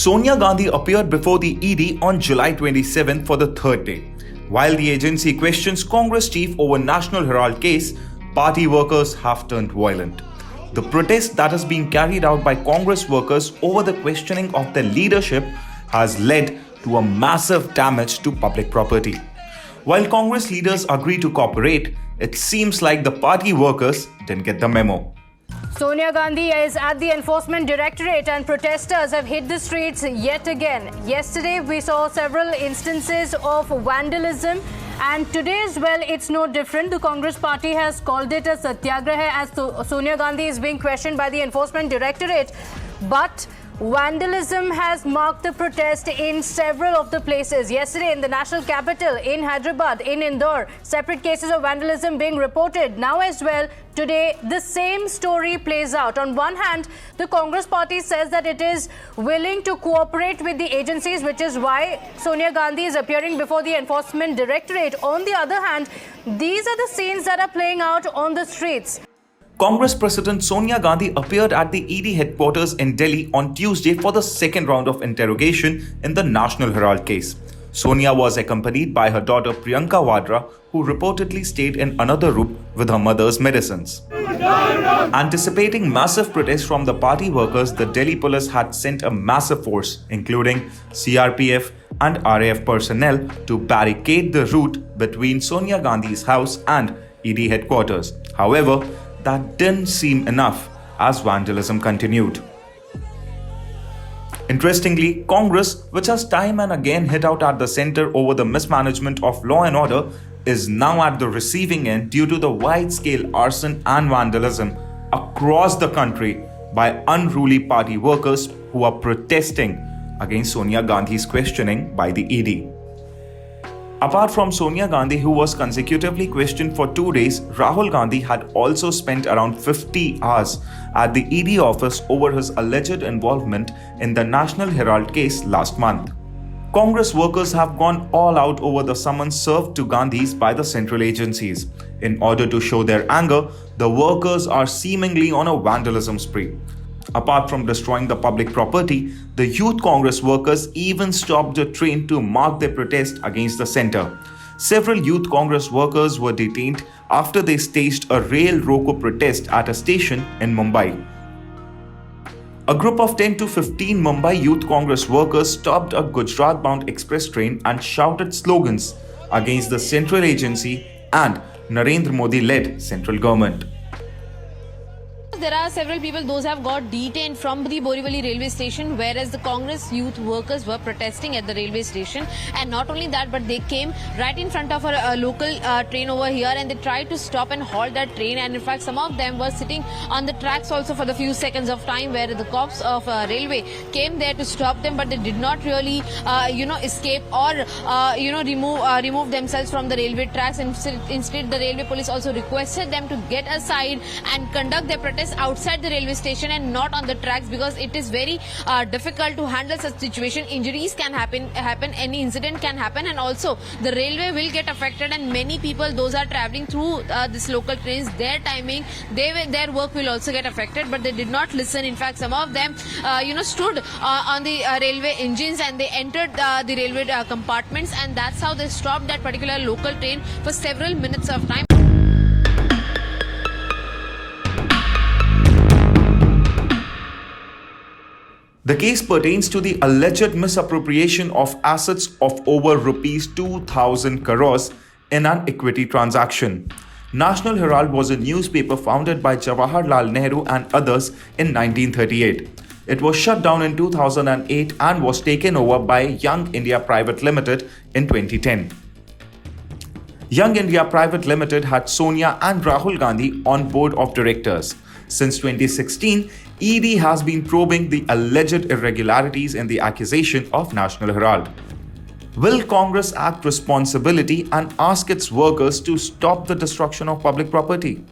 Sonia Gandhi appeared before the ED on July 27 for the third day. While the agency questions Congress chief over National Herald case, party workers have turned violent. The protest that is being carried out by Congress workers over the questioning of their leadership has led to a massive damage to public property. While Congress leaders agree to cooperate, it seems like the party workers didn't get the memo. Sonia Gandhi is at the Enforcement Directorate and protesters have hit the streets yet again. Yesterday, we saw several instances of vandalism, and today as well, it's no different. The Congress party has called it a Satyagraha as Sonia Gandhi is being questioned by the Enforcement Directorate. But vandalism has marked the protest in several of the places. Yesterday in the national capital, in Hyderabad, in Indore, separate cases of vandalism being reported. Now as well, today, the same story plays out. On one hand, the Congress party says that it is willing to cooperate with the agencies, which is why Sonia Gandhi is appearing before the Enforcement Directorate. On the other hand, these are the scenes that are playing out on the streets. Congress President Sonia Gandhi appeared at the ED headquarters in Delhi on Tuesday for the second round of interrogation in the National Herald case. Sonia was accompanied by her daughter Priyanka Vadra, who reportedly stayed in another room with her mother's medicines. Anticipating massive protests from the party workers, the Delhi police had sent a massive force, including CRPF and RAF personnel, to barricade the route between Sonia Gandhi's house and ED headquarters. However, that didn't seem enough as vandalism continued. Interestingly, Congress, which has time and again hit out at the center over the mismanagement of law and order, is now at the receiving end due to the wide-scale arson and vandalism across the country by unruly party workers who are protesting against Sonia Gandhi's questioning by the ED. Apart from Sonia Gandhi, who was consecutively questioned for 2 days, Rahul Gandhi had also spent around 50 hours at the ED office over his alleged involvement in the National Herald case last month. Congress workers have gone all out over the summons served to Gandhis by the central agencies. In order to show their anger, the workers are seemingly on a vandalism spree. Apart from destroying the public property, the Youth Congress workers even stopped the train to mark their protest against the centre. Several Youth Congress workers were detained after they staged a rail Roko protest at a station in Mumbai. A group of 10 to 15 Mumbai Youth Congress workers stopped a Gujarat-bound express train and shouted slogans against the central agency and Narendra Modi-led central government. There are several people, those have got detained from the Borivali railway station, whereas the Congress youth workers were protesting at the railway station. And not only that, but they came right in front of a local train over here, and they tried to stop and halt that train. And in fact, some of them were sitting on the tracks also for the few seconds of time, where the cops of railway came there to stop them, but they did not really escape or remove themselves from the railway tracks. And instead, the railway police also requested them to get aside and conduct their protest outside the railway station and not on the tracks, because it is very difficult to handle such situation. Injuries can happen, any incident can happen, and also the railway will get affected, and many people, those are traveling through this local trains, their timing, their work will also get affected. But they did not listen. In fact, some of them stood on the railway engines, and they entered the railway compartments, and that's how they stopped that particular local train for several minutes of time. The case pertains to the alleged misappropriation of assets of over rupees 2,000 crores in an equity transaction. National Herald was a newspaper founded by Jawaharlal Nehru and others in 1938. It was shut down in 2008 and was taken over by Young India Private Limited in 2010. Young India Private Limited had Sonia and Rahul Gandhi on board of directors. Since 2016, ED has been probing the alleged irregularities in the accusation of National Herald. Will Congress act responsibly and ask its workers to stop the destruction of public property?